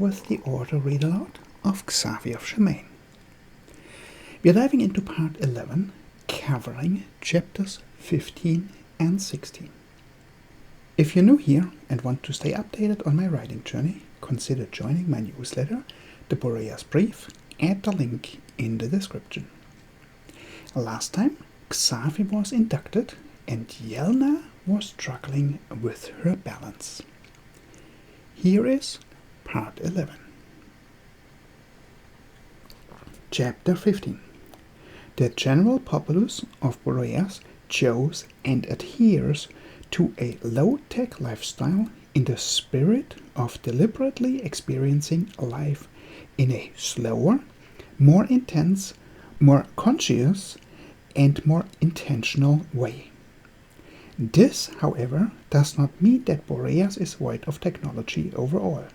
with the audio read aloud of Xavie of Shamain. We are diving into part 11, covering chapters 15 and 16. If you're new here and want to stay updated on my writing journey, consider joining my newsletter, the Boreas Brief, at the link in the description. Last time, Xavie was inducted and Yellna was struggling with her balance. Here is part 11. Chapter 15. The general populace of Boreas chose and adheres to a low-tech lifestyle in the spirit of deliberately experiencing life in a slower, more intense, more conscious, and more intentional way. This, however, does not mean that Boreas is void of technology overall.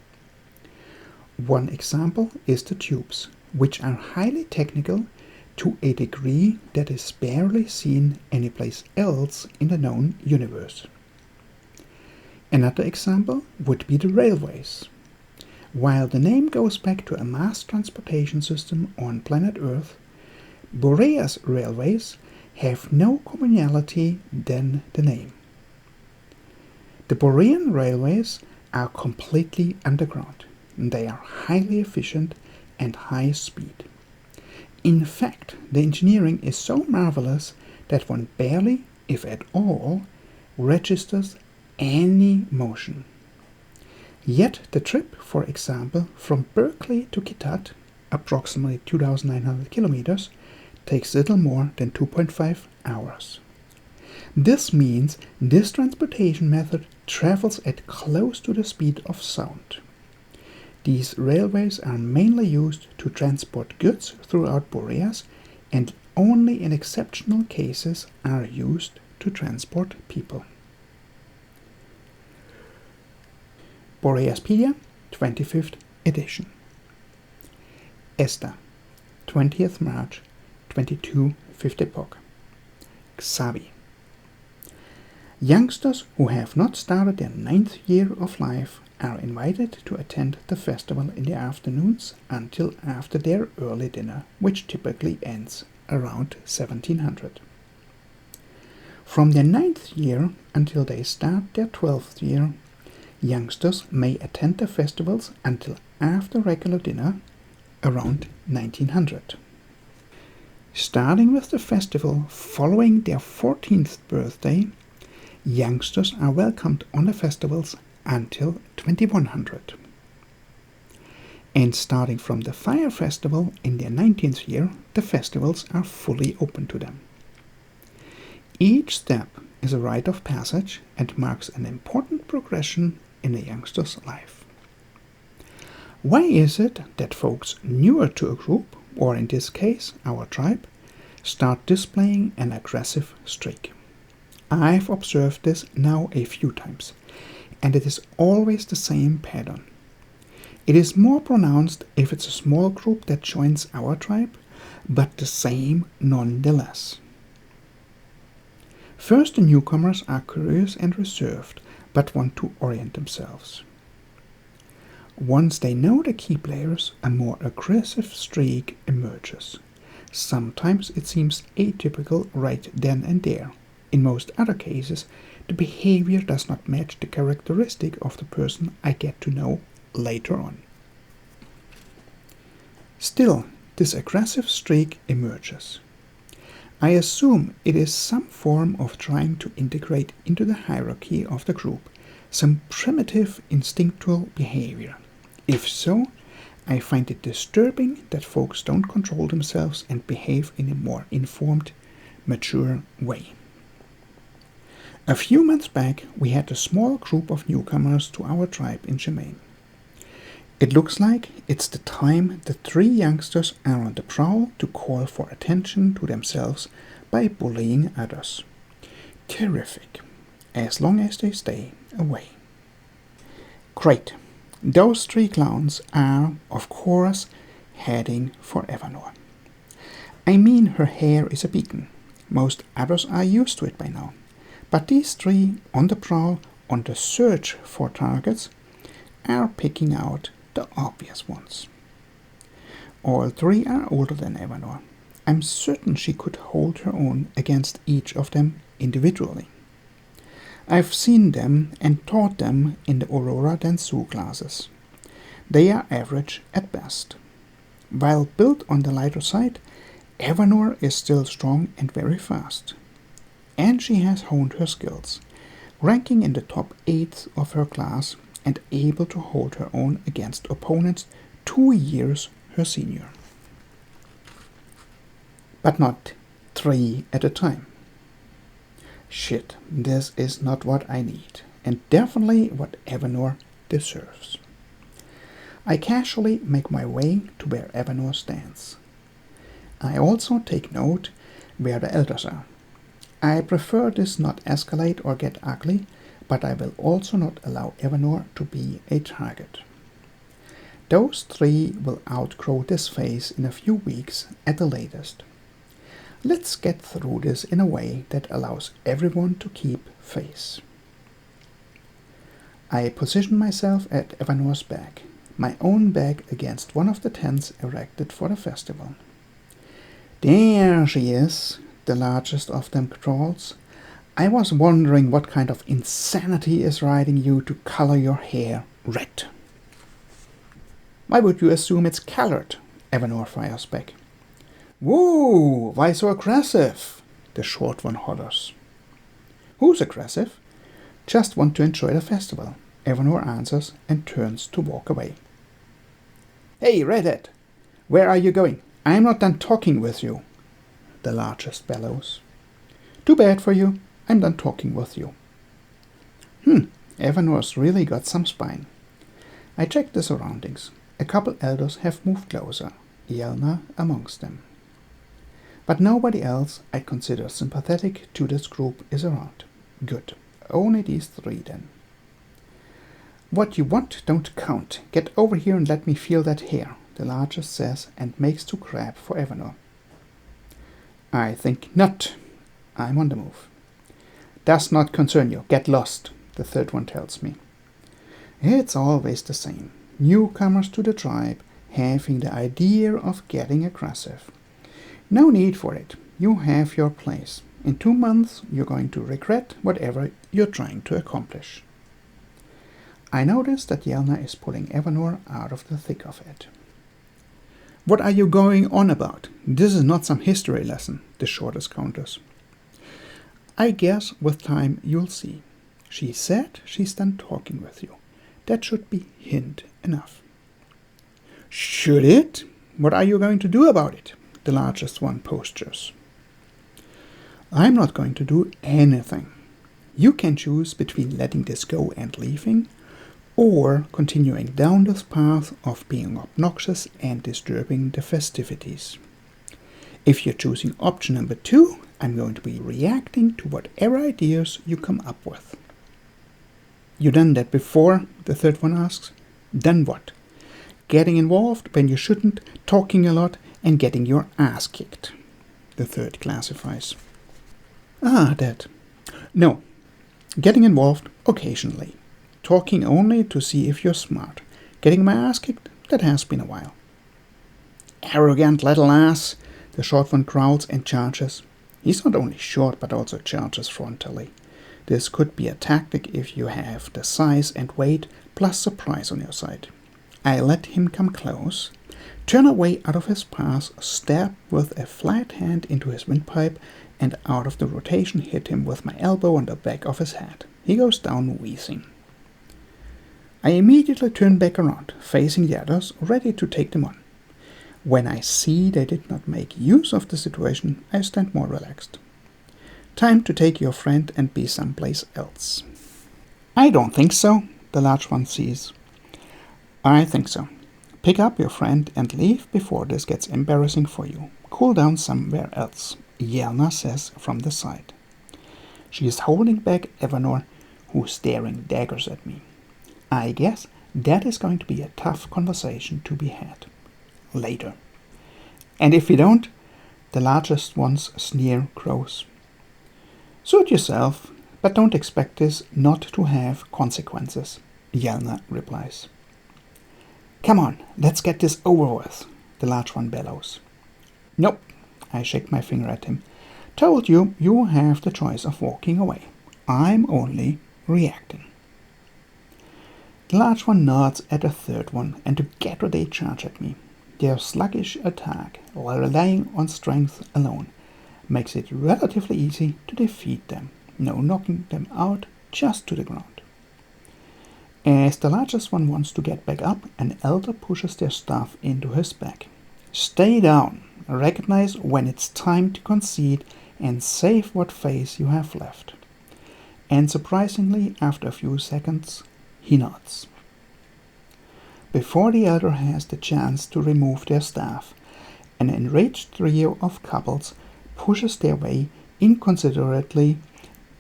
One example is the tubes, which are highly technical to a degree that is barely seen anyplace else in the known universe. Another example would be the railways. While the name goes back to a mass transportation system on planet Earth, Boreas railways have no commonality than the name. The Borean railways are completely underground. They are highly efficient and high speed. In fact, the engineering is so marvelous that one barely, if at all, registers any motion. Yet the trip, for example, from Berkeley to Kittat, approximately 2,900 kilometers, takes little more than 2.5 hours. This means this transportation method travels at close to the speed of sound. These railways are mainly used to transport goods throughout Boreas and only in exceptional cases are used to transport people. Boreaspedia, 25th edition. Esther, 20th March 22, 5th epoch. Xavie. Youngsters who have not started their 9th year of life are invited to attend the festival in the afternoons until after their early dinner, which typically ends around 1700. From their 9th year until they start their 12th year, youngsters may attend the festivals until after regular dinner around 1900. Starting with the festival following their 14th birthday, youngsters are welcomed on the festivals until 2100. And starting from the fire festival in their 19th year, the festivals are fully open to them. Each step is a rite of passage and marks an important progression in a youngster's life. Why is it that folks newer to a group, or in this case our tribe, start displaying an aggressive streak? I've observed this now a few times, and it is always the same pattern. It is more pronounced if it's a small group that joins our tribe, but the same nonetheless. First, the newcomers are curious and reserved, but want to orient themselves. Once they know the key players, a more aggressive streak emerges. Sometimes it seems atypical right then and there. In most other cases, the behavior does not match the characteristic of the person I get to know later on. Still, this aggressive streak emerges. I assume it is some form of trying to integrate into the hierarchy of the group, some primitive instinctual behavior. If so, I find it disturbing that folks don't control themselves and behave in a more informed, mature way. A few months back, we had a small group of newcomers to our tribe in Shamain. It looks like it's the time the 3 youngsters are on the prowl to call for attention to themselves by bullying others. Terrific, as long as they stay away. Great. Those 3 clowns are, of course, heading for Evernorth. I mean, her hair is a beacon. Most others are used to it by now. But these 3 on the prowl, on the search for targets, are picking out the obvious ones. All three are older than Evanor. I'm certain she could hold her own against each of them individually. I've seen them and taught them in the Aurora Dansu classes. They are average at best. While built on the lighter side, Evanor is still strong and very fast. And she has honed her skills, ranking in the top 8 of her class and able to hold her own against opponents 2 years her senior. But not 3 at a time. Shit, this is not what I need, and definitely what Evanor deserves. I casually make my way to where Evanor stands. I also take note where the elders are. I prefer this not escalate or get ugly, but I will also not allow Evanor to be a target. Those 3 will outgrow this phase in a few weeks at the latest. Let's get through this in a way that allows everyone to keep face. I position myself at Evanor's back, my own back against one of the tents erected for the festival. There she is, the largest of them drawls. I was wondering what kind of insanity is riding you to color your hair red. Why would you assume it's colored? Evanor fires back. Whoa, why so aggressive? The short one hollers. Who's aggressive? Just want to enjoy the festival, Evanor answers and turns to walk away. Hey, redhead! Where are you going? I'm not done talking with you, the largest bellows. Too bad for you, I'm done talking with you. Evanor's really got some spine. I check the surroundings. A couple elders have moved closer, Yellna amongst them. But nobody else I consider sympathetic to this group is around. Good. Only these 3 then. What you want don't count. Get over here and let me feel that hair, the largest says and makes to grab for Evanor. I think not. I'm on the move. Does not concern you. Get lost, the third one tells me. It's always the same. Newcomers to the tribe having the idea of getting aggressive. No need for it. You have your place. In 2 months, you're going to regret whatever you're trying to accomplish. I notice that Yellna is pulling Evanor out of the thick of it. What are you going on about? This is not some history lesson, the shortest counters. I guess with time you'll see. She said she's done talking with you. That should be hint enough. Should it? What are you going to do about it? The largest one postures. I'm not going to do anything. You can choose between letting this go and leaving, or continuing down this path of being obnoxious and disturbing the festivities. If you're choosing option number 2, I'm going to be reacting to whatever ideas you come up with. You done that before? The third one asks. Done what? Getting involved when you shouldn't, talking a lot, and getting your ass kicked, the third classifies. That. No. Getting involved occasionally. Talking only to see if you're smart. Getting my ass kicked? That has been a while. Arrogant little ass, the short one growls and charges. He's not only short but also charges frontally. This could be a tactic if you have the size and weight plus surprise on your side. I let him come close, turn away out of his path, stab with a flat hand into his windpipe, and out of the rotation hit him with my elbow on the back of his head. He goes down wheezing. I immediately turn back around, facing the others, ready to take them on. When I see they did not make use of the situation, I stand more relaxed. Time to take your friend and be someplace else. I don't think so, the large one sees. I think so. Pick up your friend and leave before this gets embarrassing for you. Cool down somewhere else, Yellna says from the side. She is holding back Evanor, who's staring daggers at me. I guess that is going to be a tough conversation to be had. Later. And if we don't, the largest one's sneer grows. Suit yourself, but don't expect this not to have consequences, Yellna replies. Come on, let's get this over with, the large one bellows. Nope, I shake my finger at him. Told you, you have the choice of walking away. I'm only reacting. The large one nods at the third one, and together they charge at me. Their sluggish attack, while relying on strength alone, makes it relatively easy to defeat them. No knocking them out, just to the ground. As the largest one wants to get back up, an elder pushes their staff into his back. Stay down. Recognize when it's time to concede and save what face you have left. And surprisingly, after a few seconds, he nods. Before the elder has the chance to remove their staff, an enraged trio of couples pushes their way inconsiderately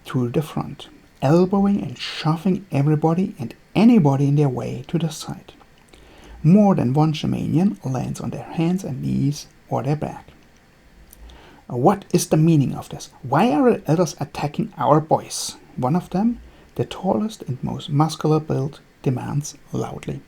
to the front, elbowing and shoving everybody and anybody in their way to the side. More than one Shamainian lands on their hands and knees or their back. What is the meaning of this? Why are the elders attacking our boys? One of them, the tallest and most muscular build, demands loudly.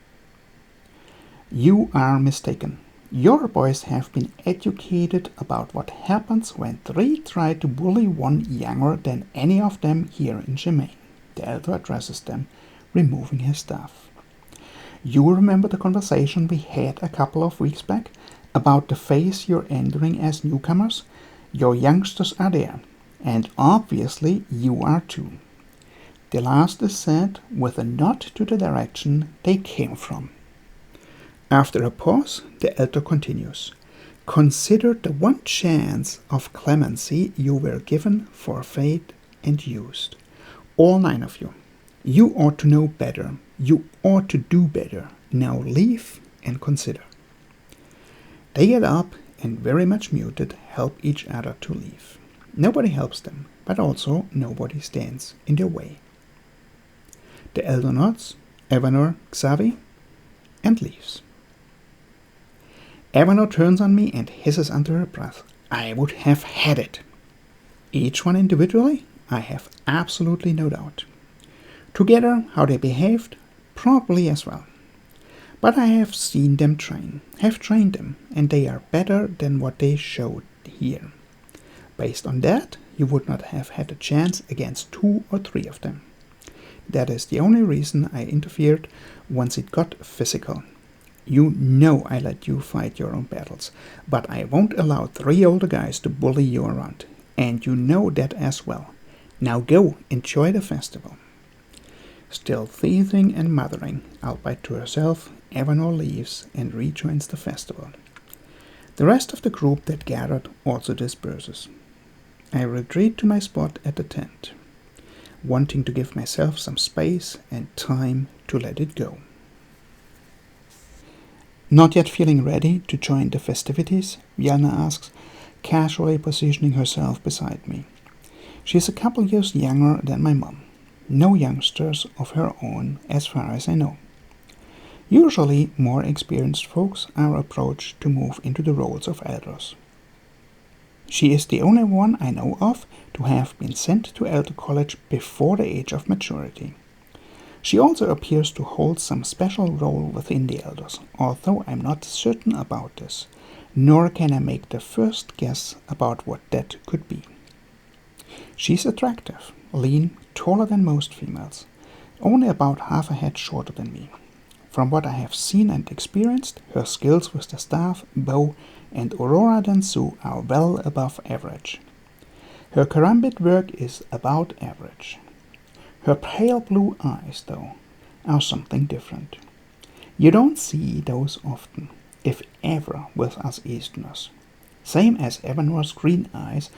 You are mistaken. Your boys have been educated about what happens when three try to bully one younger than any of them here in Shamain. The elder addresses them, removing his staff. You remember the conversation we had a couple of weeks back about the phase you're entering as newcomers? Your youngsters are there, and obviously you are too. The last is said with a nod to the direction they came from. After a pause, the elder continues. Consider the one chance of clemency you were given for faith and used. All 9 of you. You ought to know better. You ought to do better. Now leave and consider. They get up and, very much muted, help each other to leave. Nobody helps them, but also nobody stands in their way. The elder nods, Evanor, Xavie, and leaves. Evanor turns on me and hisses under her breath, I would have had it. Each one individually, I have absolutely no doubt. Together, how they behaved, probably as well. But I have seen them trained them, and they are better than what they showed here. Based on that, you would not have had a chance against 2 or 3 of them. That is the only reason I interfered once it got physical. You know I let you fight your own battles, but I won't allow 3 older guys to bully you around, and you know that as well. Now go, enjoy the festival. Still teething and muttering, albeit to herself, Evanor leaves and rejoins the festival. The rest of the group that gathered also disperses. I retreat to my spot at the tent, wanting to give myself some space and time to let it go. Not yet feeling ready to join the festivities, Yellna asks, casually positioning herself beside me. She is a couple years younger than my mom. No youngsters of her own, as far as I know. Usually, more experienced folks are approached to move into the roles of elders. She is the only one I know of to have been sent to elder college before the age of maturity. She also appears to hold some special role within the elders, although I'm not certain about this, nor can I make the first guess about what that could be. She's attractive, lean, taller than most females, only about half a head shorter than me. From what I have seen and experienced, her skills with the staff, bow, and aurora dansu are well above average. Her karambit work is about average. Her pale blue eyes, though, are something different. You don't see those often, if ever, with us Easterners. Same as Evanor's green eyes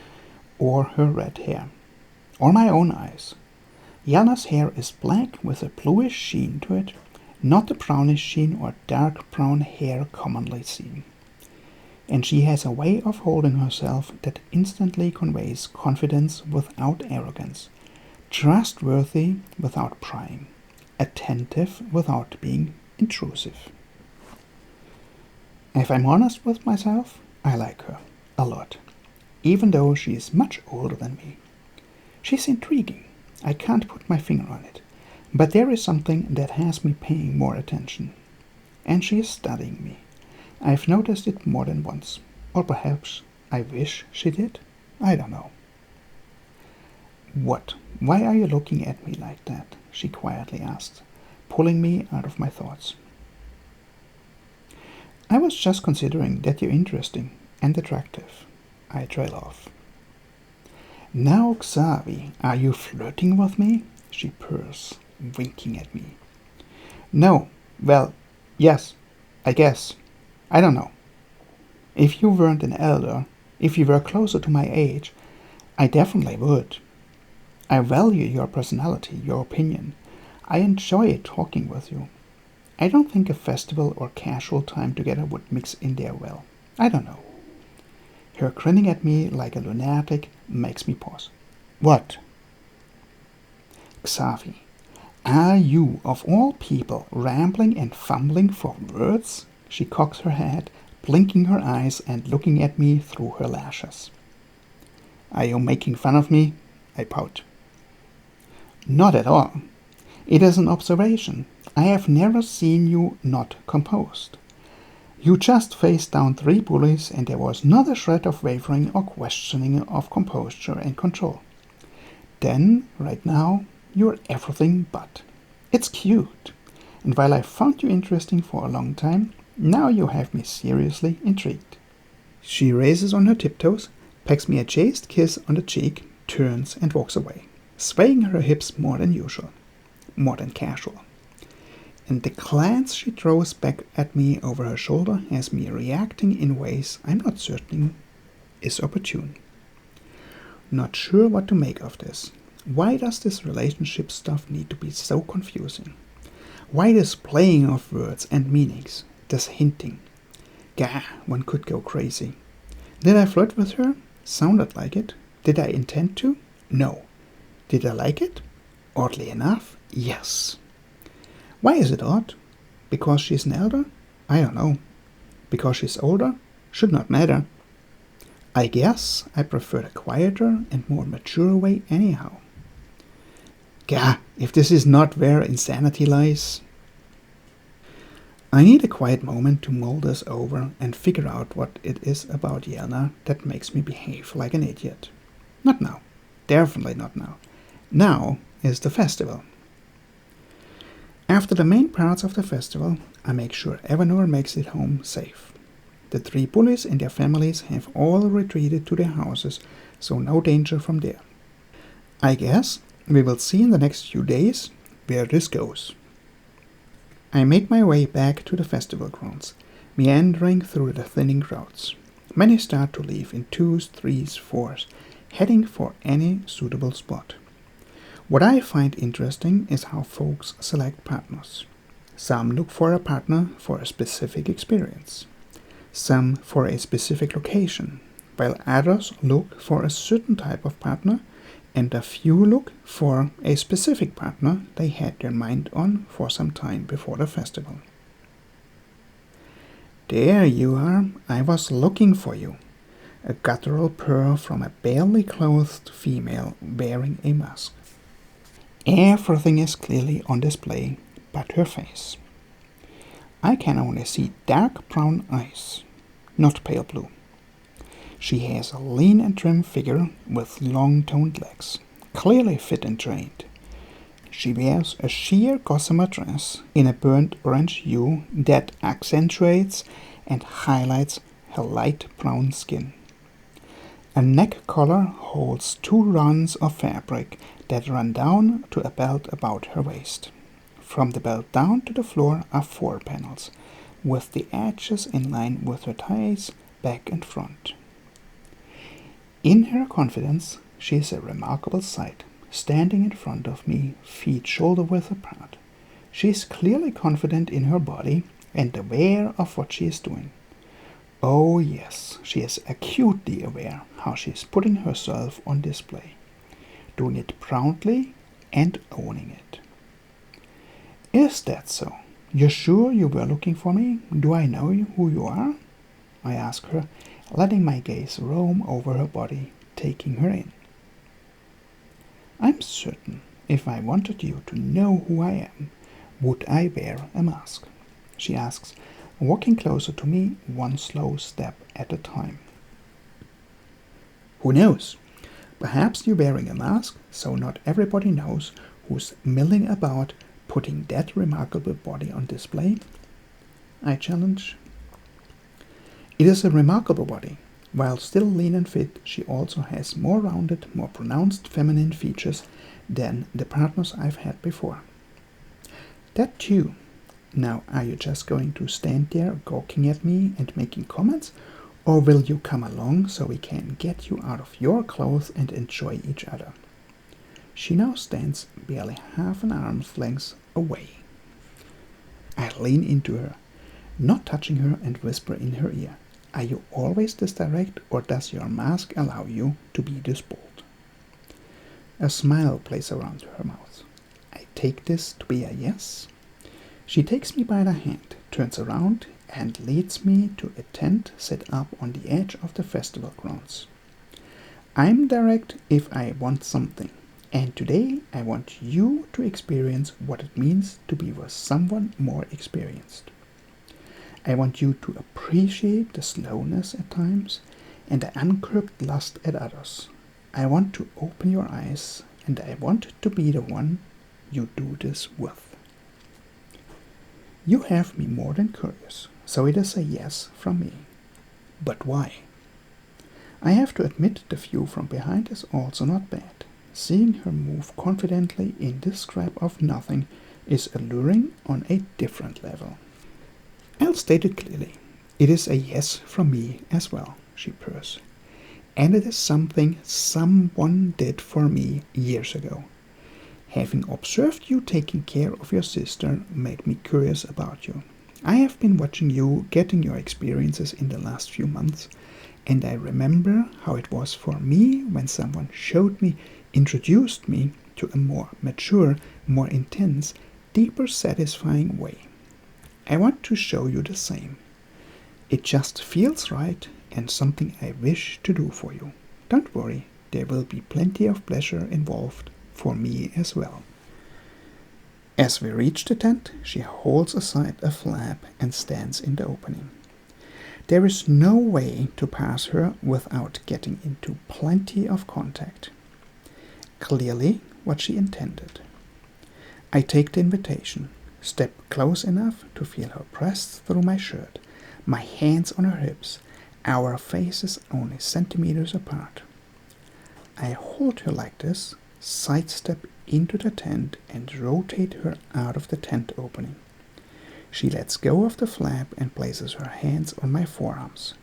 or her red hair. Or my own eyes. Yellna's hair is black with a bluish sheen to it, not the brownish sheen or dark brown hair commonly seen. And she has a way of holding herself that instantly conveys confidence without arrogance, trustworthy without prying, attentive without being intrusive. If I'm honest with myself, I like her a lot, even though she is much older than me. She's intriguing. I can't put my finger on it, but there is something that has me paying more attention. and she is studying me. I've noticed it more than once, or perhaps I wish she did. I don't know. What? Why are you looking at me like that? She quietly asked, pulling me out of my thoughts. I was just considering that you're interesting and attractive. I trail off. Now, Xavie, are you flirting with me? She purrs, winking at me. No, well, yes, I guess. I don't know. If you weren't an elder, if you were closer to my age, I definitely would. I value your personality, your opinion. I enjoy talking with you. I don't think a festival or casual time together would mix in there well. I don't know. Her grinning at me like a lunatic makes me pause. What? Xavie, are you, of all people, rambling and fumbling for words? She cocks her head, blinking her eyes and looking at me through her lashes. Are you making fun of me? I pout. Not at all. It is an observation. I have never seen you not composed. You just faced down 3 bullies and there was not a shred of wavering or questioning of composure and control. Then, right now, you're everything but. It's cute. And while I found you interesting for a long time, now you have me seriously intrigued. She raises on her tiptoes, pecks me a chaste kiss on the cheek, turns and walks away, swaying her hips more than usual, more than casual. And the glance she throws back at me over her shoulder has me reacting in ways I'm not certain is opportune. Not sure what to make of this. Why does this relationship stuff need to be so confusing? Why this playing of words and meanings, this hinting? Gah, one could go crazy. Did I flirt with her? Sounded like it. Did I intend to? No. Did I like it? Oddly enough, yes. Why is it odd? Because she's an elder? I don't know. Because she's older? Should not matter. I guess I prefer the quieter and more mature way anyhow. Gah, if this is not where insanity lies. I need a quiet moment to mull this over and figure out what it is about Yellna that makes me behave like an idiot. Not now. Definitely not now. Now is the festival. After the main parts of the festival, I make sure Evanor makes it home safe. The 3 bullies and their families have all retreated to their houses, so no danger from there. I guess we will see in the next few days where this goes. I make my way back to the festival grounds, meandering through the thinning crowds. Many start to leave in 2s, 3s, 4s, heading for any suitable spot. What I find interesting is how folks select partners. Some look for a partner for a specific experience, some for a specific location, while others look for a certain type of partner, and a few look for a specific partner they had their mind on for some time before the festival. There you are, I was looking for you. A guttural purr from a barely clothed female wearing a mask. Everything is clearly on display but her face. I can only see dark brown eyes, not pale blue. She has a lean and trim figure with long toned legs, clearly fit and trained. She wears a sheer gossamer dress in a burnt orange hue that accentuates and highlights her light brown skin. A neck collar holds 2 runs of fabric that run down to a belt about her waist. From the belt down to the floor are 4 panels, with the edges in line with her thighs, back and front. In her confidence, she is a remarkable sight, standing in front of me, feet shoulder-width apart. She is clearly confident in her body and aware of what she is doing. Oh yes, she is acutely aware how she is putting herself on display, doing it proudly and owning it. Is that so? You're sure you were looking for me? Do I know who you are? I ask her, letting my gaze roam over her body, taking her in. I'm certain if I wanted you to know who I am, would I wear a mask? she asks, walking closer to me one slow step at a time. Who knows? Perhaps you're wearing a mask, so not everybody knows who's milling about putting that remarkable body on display? I challenge. It is a remarkable body. While still lean and fit, she also has more rounded, more pronounced feminine features than the partners I've had before. That too. Now, are you just going to stand there gawking at me and making comments? Or will you come along so we can get you out of your clothes and enjoy each other? She now stands barely half an arm's length away. I lean into her, not touching her, and whisper in her ear, "Are you always this direct, or does your mask allow you to be this bold?" A smile plays around her mouth. I take this to be a yes. She takes me by the hand, turns around, and leads me to a tent set up on the edge of the festival grounds. I'm direct if I want something, and today I want you to experience what it means to be with someone more experienced. I want you to appreciate the slowness at times and the uncurbed lust at others. I want to open your eyes, and I want to be the one you do this with. You have me more than curious, so it is a yes from me. But why? I have to admit the view from behind is also not bad. Seeing her move confidently in this scrap of nothing is alluring on a different level. I'll state it clearly. It is a yes from me as well, she purrs. And it is something someone did for me years ago. Having observed you taking care of your sister made me curious about you. I have been watching you getting your experiences in the last few months, and I remember how it was for me when someone introduced me to a more mature, more intense, deeper satisfying way. I want to show you the same. It just feels right and something I wish to do for you. Don't worry, there will be plenty of pleasure involved for me as well. As we reach the tent, she holds aside a flap and stands in the opening. There is no way to pass her without getting into plenty of contact. Clearly what she intended. I take the invitation, step close enough to feel her pressed through my shirt, my hands on her hips, our faces only centimeters apart. I hold her like this, sidestep into the tent and rotate her out of the tent opening. She lets go of the flap and places her hands on my forearms.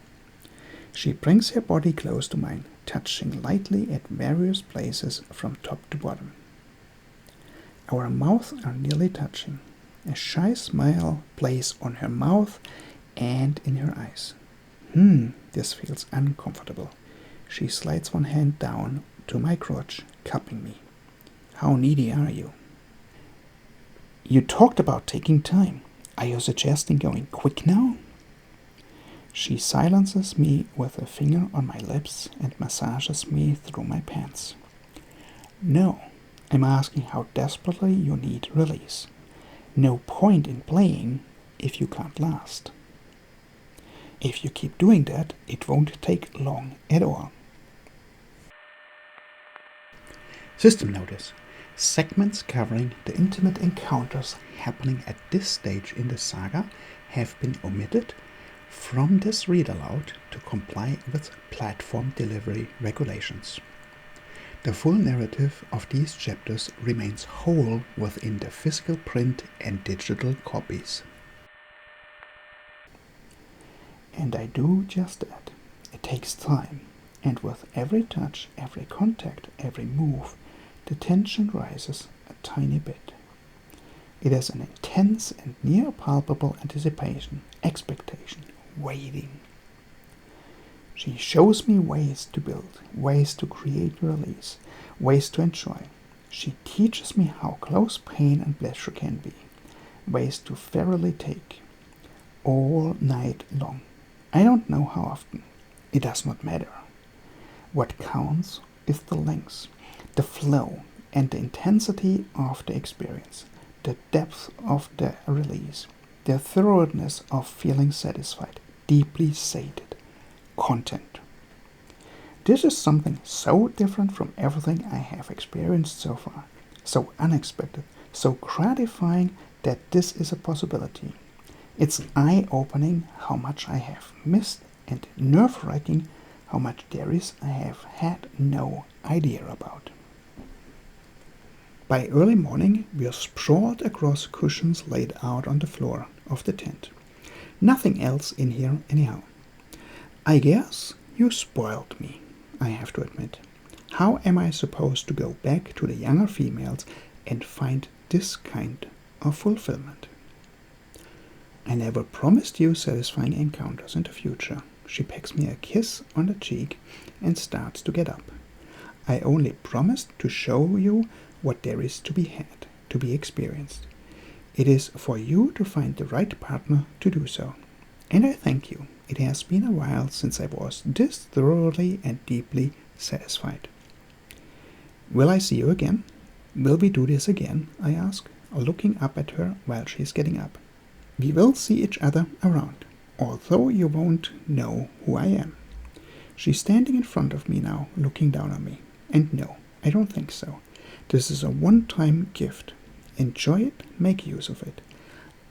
She brings her body close to mine, touching lightly at various places from top to bottom. Our mouths are nearly touching. A shy smile plays on her mouth and in her eyes. This feels uncomfortable. She slides one hand down to my crotch, cupping me. How needy are you? You talked about taking time. Are you suggesting going quick now? She silences me with a finger on my lips and massages me through my pants. No, I'm asking how desperately you need release. No point in playing if you can't last. If you keep doing that, it won't take long at all. System notice. Segments covering the intimate encounters happening at this stage in the saga have been omitted from this read aloud to comply with platform delivery regulations. The full narrative of these chapters remains whole within the physical print and digital copies. And I do just that. It takes time, and with every touch, every contact, every move, the tension rises a tiny bit. It is an intense and near palpable anticipation, expectation, waiting. She shows me ways to build, ways to create release, ways to enjoy. She teaches me how close pain and pleasure can be, ways to fairly take, all night long. I don't know how often. It does not matter. What counts is the length, the flow, and the intensity of the experience, the depth of the release, the thoroughness of feeling satisfied, deeply sated, content. This is something so different from everything I have experienced so far, so unexpected, so gratifying that this is a possibility. It's eye-opening how much I have missed and nerve-wracking how much there is I have had no idea about. By early morning, we are sprawled across cushions laid out on the floor of the tent. Nothing else in here anyhow. I guess you spoiled me, I have to admit. How am I supposed to go back to the younger females and find this kind of fulfillment? I never promised you satisfying encounters in the future. She pecks me a kiss on the cheek and starts to get up. I only promised to show you what there is to be had, to be experienced. It is for you to find the right partner to do so. And I thank you. It has been a while since I was this thoroughly and deeply satisfied. Will I see you again? Will we do this again? I ask, looking up at her while she is getting up. We will see each other around, although you won't know who I am. She's standing in front of me now, looking down on me. And no, I don't think so. This is a one-time gift. Enjoy it, make use of it.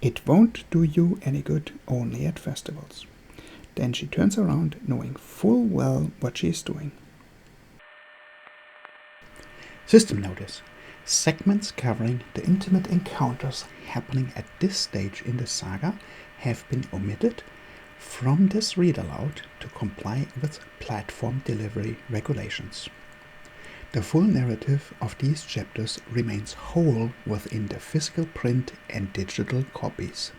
It won't do you any good only at festivals. Then she turns around, knowing full well what she is doing. System notice. Segments covering the intimate encounters happening at this stage in the saga have been omitted from this read aloud to comply with platform delivery regulations. The full narrative of these chapters remains whole within the physical print and digital copies.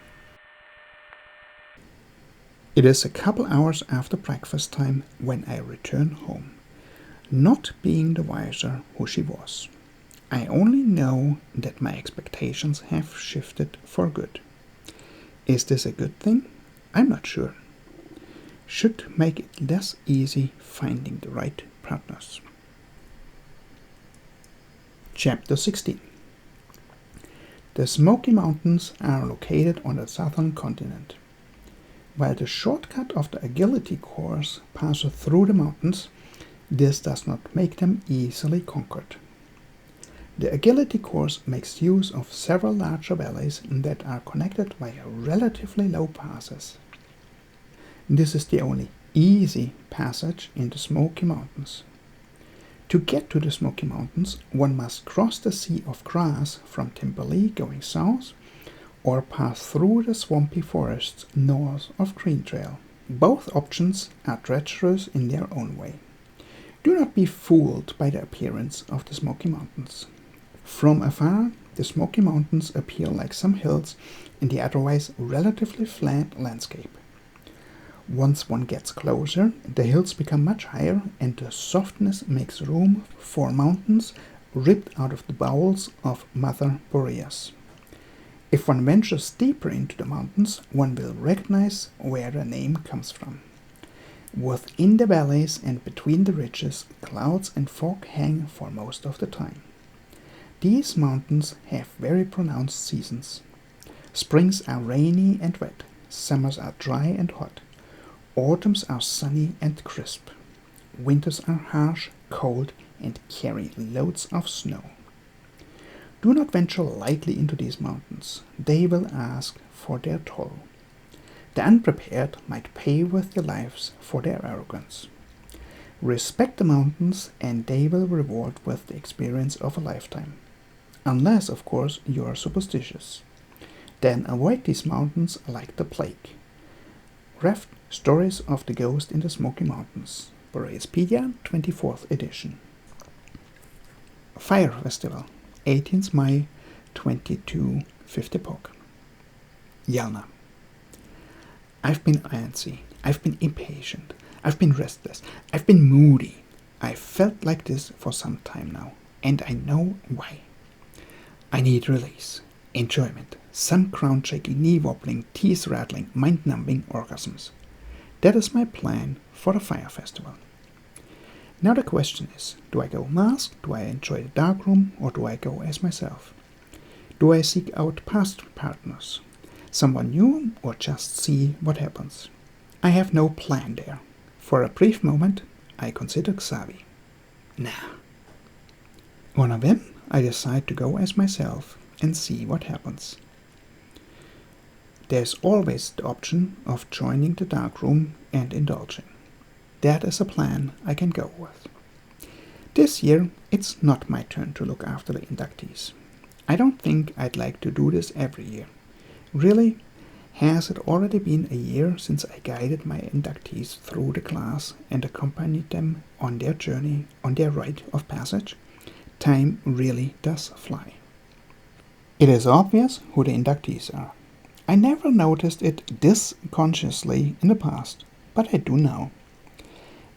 It is a couple hours after breakfast time when I return home, not being the wiser who she was. I only know that my expectations have shifted for good. Is this a good thing? I'm not sure. Should make it less easy finding the right partners. Chapter 16. The Smoky Mountains are located on the southern continent. While the shortcut of the agility course passes through the mountains, this does not make them easily conquered. The agility course makes use of several larger valleys that are connected via relatively low passes. This is the only easy passage in the Smoky Mountains. To get to the Smoky Mountains, one must cross the Sea of Grass from Timberlea going south, or pass through the swampy forests north of Green Trail. Both options are treacherous in their own way. Do not be fooled by the appearance of the Smoky Mountains. From afar, the Smoky Mountains appear like some hills in the otherwise relatively flat landscape. Once one gets closer, the hills become much higher and the softness makes room for mountains ripped out of the bowels of Mother Boreas. If one ventures deeper into the mountains, one will recognize where the name comes from. Within the valleys and between the ridges, clouds and fog hang for most of the time. These mountains have very pronounced seasons. Springs are rainy and wet, summers are dry and hot. Autumns are sunny and crisp. Winters are harsh, cold, and carry loads of snow. Do not venture lightly into these mountains. They will ask for their toll. The unprepared might pay with their lives for their arrogance. Respect the mountains, and they will reward with the experience of a lifetime. Unless, of course, you are superstitious. Then avoid these mountains like the plague. Ref Stories of the Ghost in the Smoky Mountains, Boreaspedia, 24th edition. Fire Festival, 18th May 2250 Pog. Yellna. I've been antsy, I've been impatient, I've been restless, I've been moody. I've felt like this for some time now, and I know why. I need release, enjoyment, some ground-shaking, knee-wobbling, teeth-rattling, mind-numbing orgasms. That is my plan for the Fire Festival. Now the question is, do I go masked, do I enjoy the darkroom, or do I go as myself? Do I seek out past partners? someone new, or just see what happens. I have no plan there. For a brief moment, I consider Xavie. Nah. On a whim, I decide to go as myself and see what happens. There's always the option of joining the darkroom and indulging. That is a plan I can go with. This year, it's not my turn to look after the inductees. I don't think I'd like to do this every year. Really, has it already been a year since I guided my inductees through the class and accompanied them on their journey, on their rite of passage? Time really does fly. It is obvious who the inductees are. I never noticed it this consciously in the past, but I do now.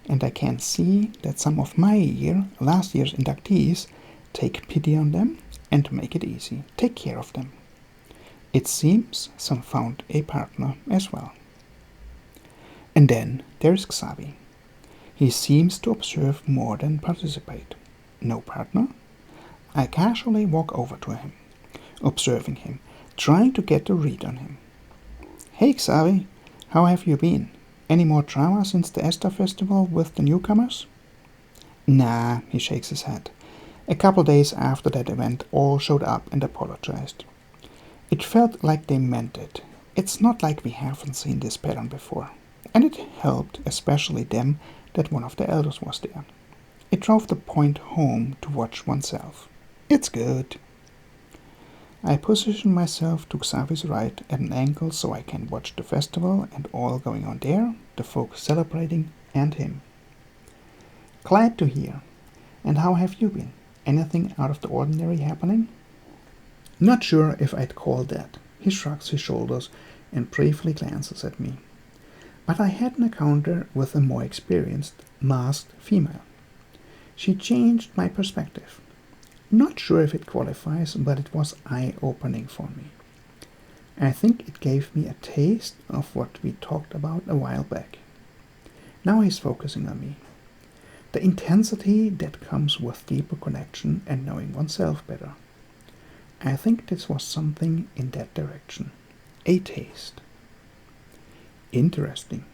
And I can see that some of last year's inductees take pity on them and make it easy, take care of them. It seems some found a partner as well. And then there's Xavie. He seems to observe more than participate. No partner? I casually walk over to him, observing him, trying to get a read on him. Hey Xavie, how have you been? Any more drama since the Esther festival with the newcomers? Nah, he shakes his head. A couple days after that event, all showed up and apologized. It felt like they meant it. It's not like we haven't seen this pattern before. And it helped, especially them, that one of the elders was there. It drove the point home to watch oneself. It's good. I position myself to Xavie's right at an angle so I can watch the festival and all going on there, the folk celebrating, and him. Glad to hear. And how have you been? Anything out of the ordinary happening? Not sure if I'd call that. He shrugs his shoulders and briefly glances at me. But I had an encounter with a more experienced, masked female. She changed my perspective. Not sure if it qualifies, but it was eye-opening for me. I think it gave me a taste of what we talked about a while back. Now he's focusing on me. The intensity that comes with deeper connection and knowing oneself better. I think this was something in that direction. A taste. Interesting.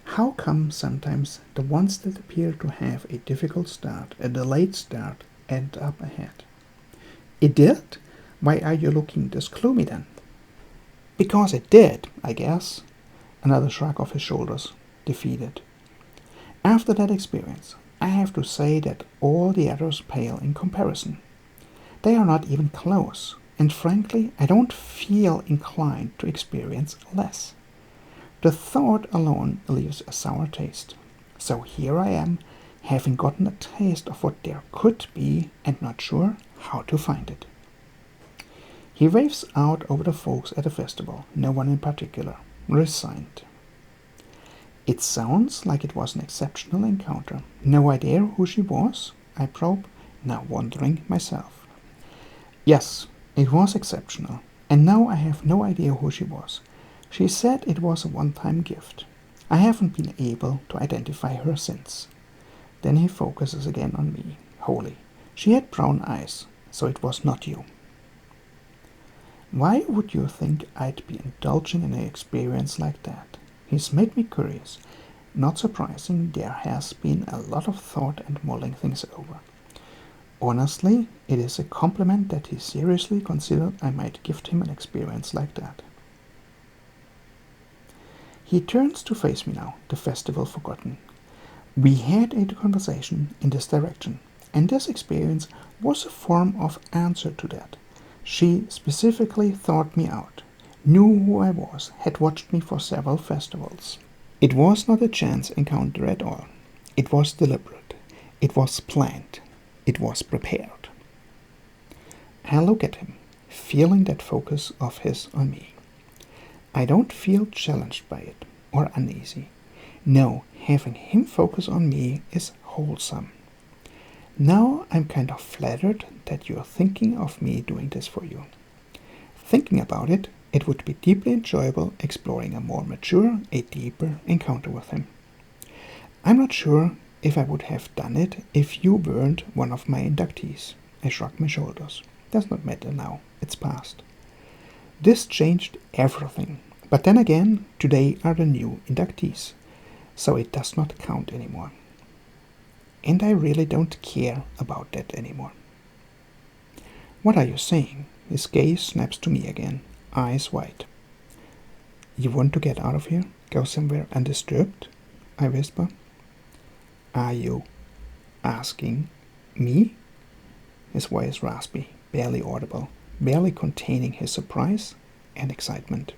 How come sometimes the ones that appear to have a difficult start, a delayed start, end up ahead? It did? Why are you looking this gloomy then? Because it did, I guess. Another shrug of his shoulders, defeated. After that experience, I have to say that all the others pale in comparison. They are not even close, and frankly, I don't feel inclined to experience less. The thought alone leaves a sour taste. So here I am, having gotten a taste of what there could be and not sure how to find it. He waves out over the folks at the festival, no one in particular, resigned. It sounds like it was an exceptional encounter. No idea who she was? I probe, now wondering myself. Yes, it was exceptional, and now I have no idea who she was. She said it was a one-time gift. I haven't been able to identify her since. Then he focuses again on me. Holy, she had brown eyes, so it was not you. Why would you think I'd be indulging in an experience like that? He's made me curious. Not surprising, there has been a lot of thought and mulling things over. Honestly, it is a compliment that he seriously considered I might gift him an experience like that. He turns to face me now, the festival forgotten. We had a conversation in this direction, and this experience was a form of answer to that. She specifically thought me out, knew who I was, had watched me for several festivals. It was not a chance encounter at all. It was deliberate. It was planned. It was prepared. I look at him, feeling that focus of his on me. I don't feel challenged by it or uneasy. No, having him focus on me is wholesome. Now I'm kind of flattered that you're thinking of me doing this for you. Thinking about it, it would be deeply enjoyable exploring a more mature, a deeper encounter with him. I'm not sure if I would have done it if you weren't one of my inductees. I shrug my shoulders. Does not matter now. It's past. This changed everything. But then again, today are the new inductees, so it does not count anymore. And I really don't care about that anymore. What are you saying? His gaze snaps to me again, eyes wide. You want to get out of here? Go somewhere undisturbed? I whisper. Are you asking me? His voice raspy, barely audible, barely containing his surprise and excitement.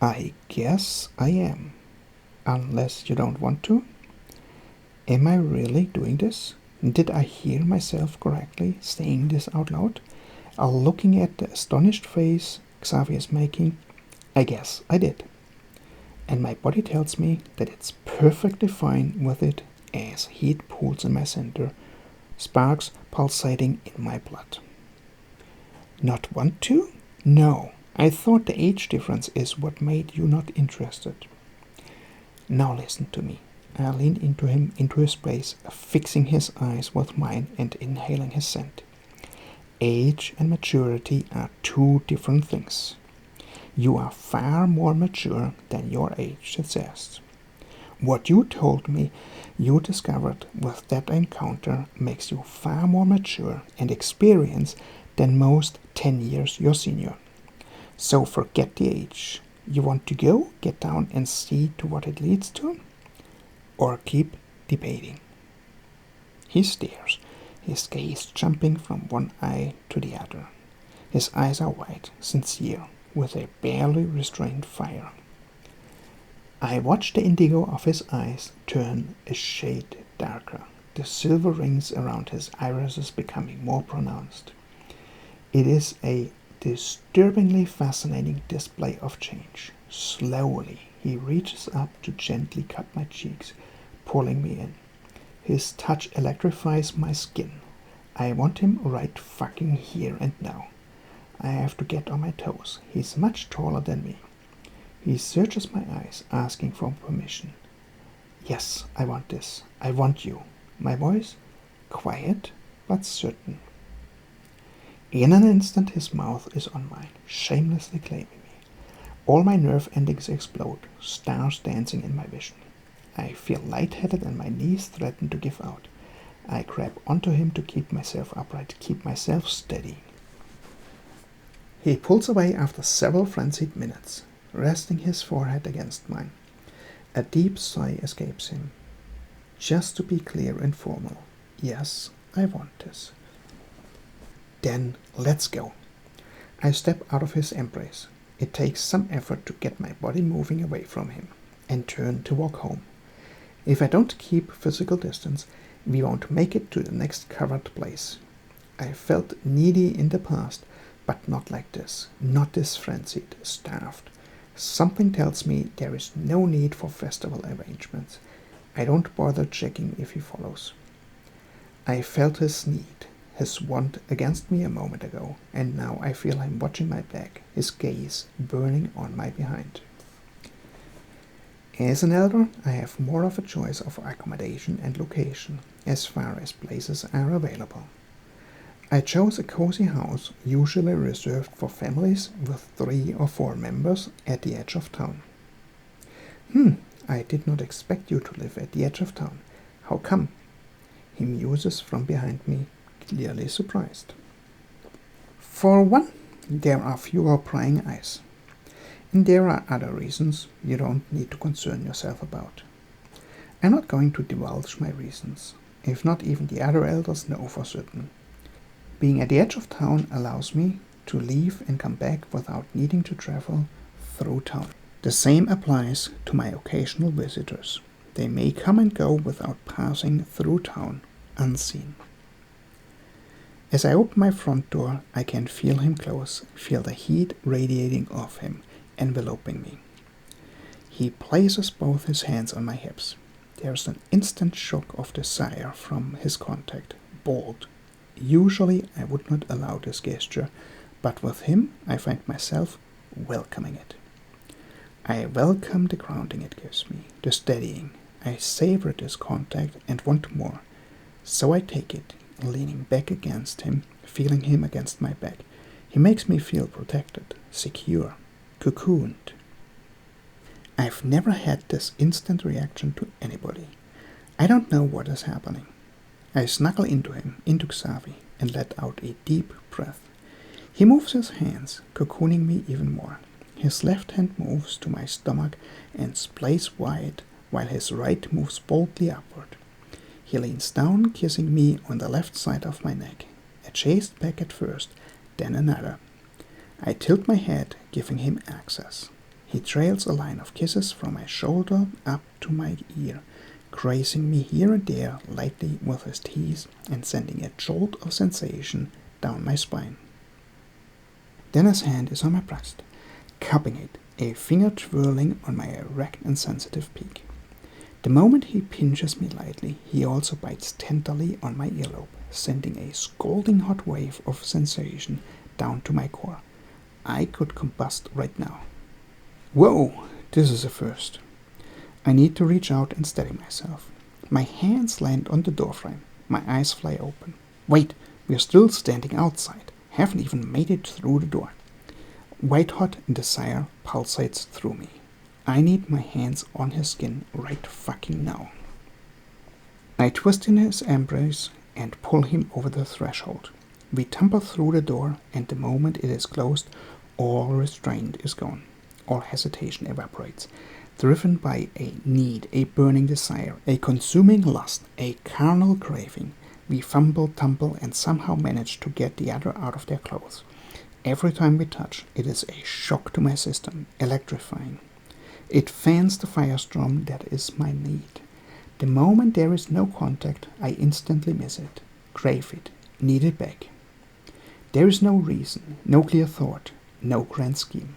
I guess I am. Unless you don't want to? Am I really doing this? Did I hear myself correctly saying this out loud? Looking at the astonished face Xavie is making, I guess I did. And my body tells me that it's perfectly fine with it as heat pools in my center, sparks pulsating in my blood. Not want to? No, I thought the age difference is what made you not interested. Now listen to me. I leaned into him, into his place, fixing his eyes with mine and inhaling his scent. Age and maturity are two different things. You are far more mature than your age suggests. What you told me you discovered with that encounter makes you far more mature and experienced than most 10 years your senior. So forget the age. You want to go, get down and see to what it leads to? Or keep debating? He stares, his gaze jumping from one eye to the other. His eyes are wide, sincere, with a barely restrained fire. I watch the indigo of his eyes turn a shade darker, the silver rings around his irises becoming more pronounced. It is a disturbingly fascinating display of change. Slowly, he reaches up to gently cut my cheeks, pulling me in. His touch electrifies my skin. I want him right fucking here and now. I have to get on my toes. He's much taller than me. He searches my eyes, asking for permission. Yes, I want this. I want you. My voice? Quiet, but certain. In an instant his mouth is on mine, shamelessly claiming me. All my nerve endings explode, stars dancing in my vision. I feel lightheaded and my knees threaten to give out. I grab onto him to keep myself upright, keep myself steady. He pulls away after several frenzied minutes, resting his forehead against mine. A deep sigh escapes him. Just to be clear and formal, yes, I want this. Then let's go. I step out of his embrace. It takes some effort to get my body moving away from him and turn to walk home. If I don't keep physical distance, we won't make it to the next covered place. I felt needy in the past, but not like this, not this frenzied, starved. Something tells me there is no need for festival arrangements. I don't bother checking if he follows. I felt his need, his want against me a moment ago, and now I feel him watching my back, his gaze burning on my behind. As an elder, I have more of a choice of accommodation and location, as far as places are available. I chose a cozy house, usually reserved for families with 3 or 4 members, at the edge of town. I did not expect you to live at the edge of town. How come? He muses from behind me, clearly surprised. For one, there are fewer prying eyes. And there are other reasons you don't need to concern yourself about. I'm not going to divulge my reasons, if not even the other elders know for certain. Being at the edge of town allows me to leave and come back without needing to travel through town. The same applies to my occasional visitors. They may come and go without passing through town unseen. As I open my front door, I can feel him close, feel the heat radiating off him, enveloping me. He places both his hands on my hips. There's an instant shock of desire from his contact, bold. Usually I would not allow this gesture, but with him I find myself welcoming it. I welcome the grounding it gives me, the steadying. I savor this contact and want more. So I take it, leaning back against him, feeling him against my back. He makes me feel protected, secure, cocooned. I've never had this instant reaction to anybody. I don't know what is happening. I snuggle into him, into Xavie, and let out a deep breath. He moves his hands, cocooning me even more. His left hand moves to my stomach and splays wide, while his right moves boldly upward. He leans down, kissing me on the left side of my neck, a chaste peck at first, then another. I tilt my head, giving him access. He trails a line of kisses from my shoulder up to my ear, grazing me here and there lightly with his teeth and sending a jolt of sensation down my spine. Then his hand is on my breast, cupping it, a finger twirling on my erect and sensitive peak. The moment he pinches me lightly, he also bites tenderly on my earlobe, sending a scalding hot wave of sensation down to my core. I could combust right now. Whoa, this is a first. I need to reach out and steady myself. My hands land on the doorframe. My eyes fly open. Wait, we're still standing outside. Haven't even made it through the door. White-hot desire pulsates through me. I need my hands on his skin right fucking now. I twist in his embrace and pull him over the threshold. We tumble through the door, and the moment it is closed, all restraint is gone. All hesitation evaporates, driven by a need, a burning desire, a consuming lust, a carnal craving. We fumble, tumble, and somehow manage to get the other out of their clothes. Every time we touch, it is a shock to my system, electrifying. It fans the firestorm that is my need. The moment there is no contact, I instantly miss it, crave it, need it back. There is no reason, no clear thought, no grand scheme.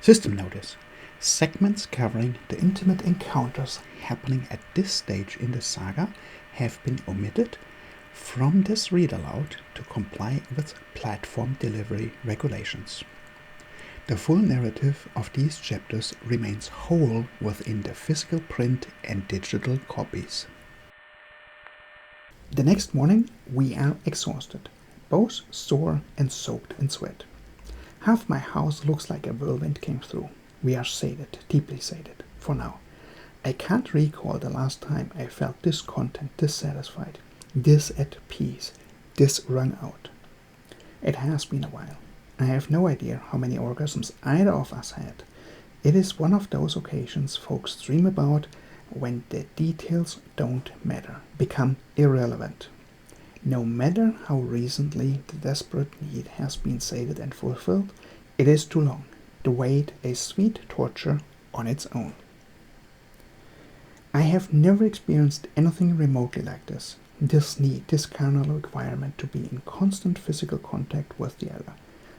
System notice. Segments covering the intimate encounters happening at this stage in the saga have been omitted from this read aloud to comply with platform delivery regulations. The full narrative of these chapters remains whole within the physical print and digital copies. The next morning we are exhausted, both sore and soaked in sweat. Half my house looks like a whirlwind came through. We are sated, deeply sated, for now. I can't recall the last time I felt this content, dissatisfied, this at peace, this wrung out. It has been a while. I have no idea how many orgasms either of us had. It is one of those occasions folks dream about when the details don't matter, become irrelevant. No matter how recently the desperate need has been sated and fulfilled, it is too long. The wait a sweet torture on its own. I have never experienced anything remotely like this. This need, this carnal requirement to be in constant physical contact with the other.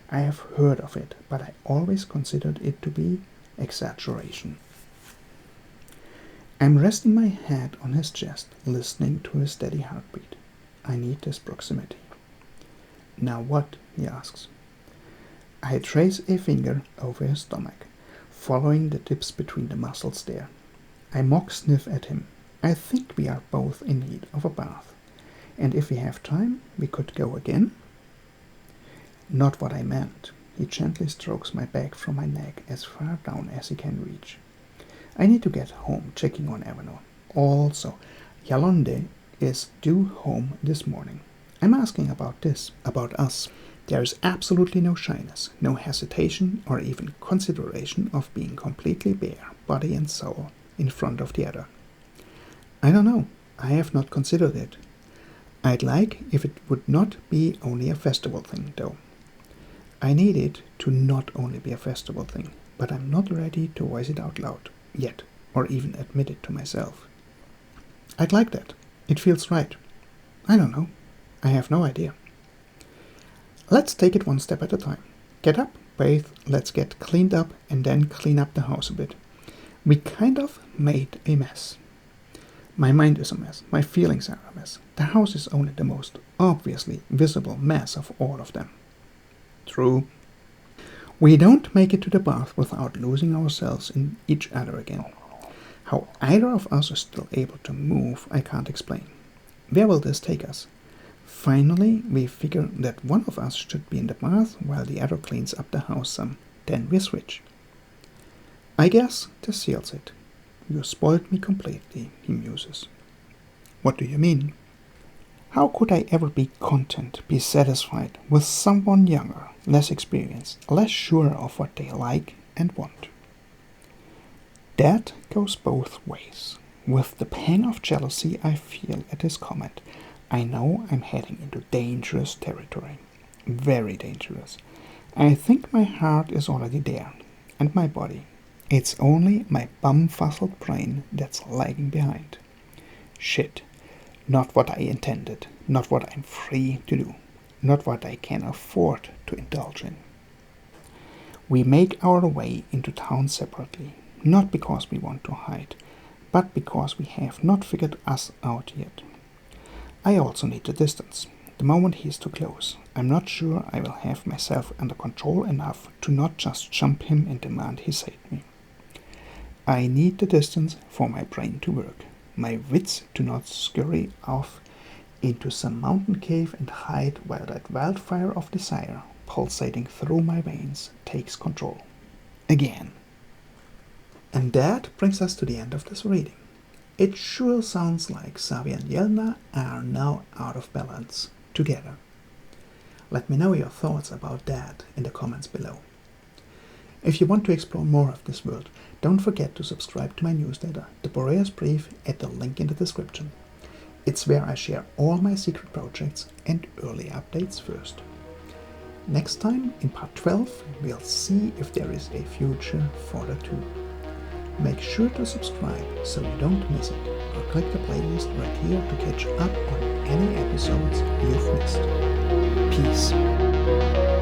I have heard of it, but I always considered it to be exaggeration. I'm resting my head on his chest, listening to his steady heartbeat. I need this proximity. Now what? He asks. I trace a finger over his stomach, following the dips between the muscles there. I mock sniff at him. I think we are both in need of a bath, and if we have time, we could go again. Not what I meant. He gently strokes my back from my neck as far down as he can reach. I need to get home, checking on Everno. Also, Yellna is due home this morning. I'm asking about this, about us. There is absolutely no shyness, no hesitation, or even consideration of being completely bare, body and soul, in front of the other. I don't know. I have not considered it. I'd like if it would not be only a festival thing, though. I need it to not only be a festival thing, but I'm not ready to voice it out loud, yet, or even admit it to myself. I'd like that. It feels right. I don't know. I have no idea. Let's take it one step at a time. Get up, bathe, let's get cleaned up, and then clean up the house a bit. We kind of made a mess. My mind is a mess. My feelings are a mess. The house is only the most obviously visible mess of all of them. True. We don't make it to the bath without losing ourselves in each other again. How either of us is still able to move, I can't explain. Where will this take us? Finally, we figure that one of us should be in the bath while the other cleans up the house some. Then we switch. I guess this seals it. You spoiled me completely, he muses. What do you mean? How could I ever be content, be satisfied with someone younger, less experienced, less sure of what they like and want? That goes both ways. With the pang of jealousy I feel at his comment, I know I'm heading into dangerous territory. Very dangerous. I think my heart is already there, and my body. It's only my bum-fuzzled brain that's lagging behind. Shit. Not what I intended, not what I'm free to do, not what I can afford to indulge in. We make our way into town separately, not because we want to hide, but because we have not figured us out yet. I also need the distance. The moment he's too close, I'm not sure I will have myself under control enough to not just jump him and demand he save me. I need the distance for my brain to work, my wits to not scurry off into some mountain cave and hide while that wildfire of desire, pulsating through my veins, takes control. Again. And that brings us to the end of this reading. It sure sounds like Xavie and Yellna are now out of balance together. Let me know your thoughts about that in the comments below. If you want to explore more of this world, don't forget to subscribe to my newsletter, the Boreas Brief, at the link in the description. It's where I share all my secret projects and early updates first. Next time, in part 12, we'll see if there is a future for the two. Make sure to subscribe so you don't miss it, or click the playlist right here to catch up on any episodes you've missed. Peace.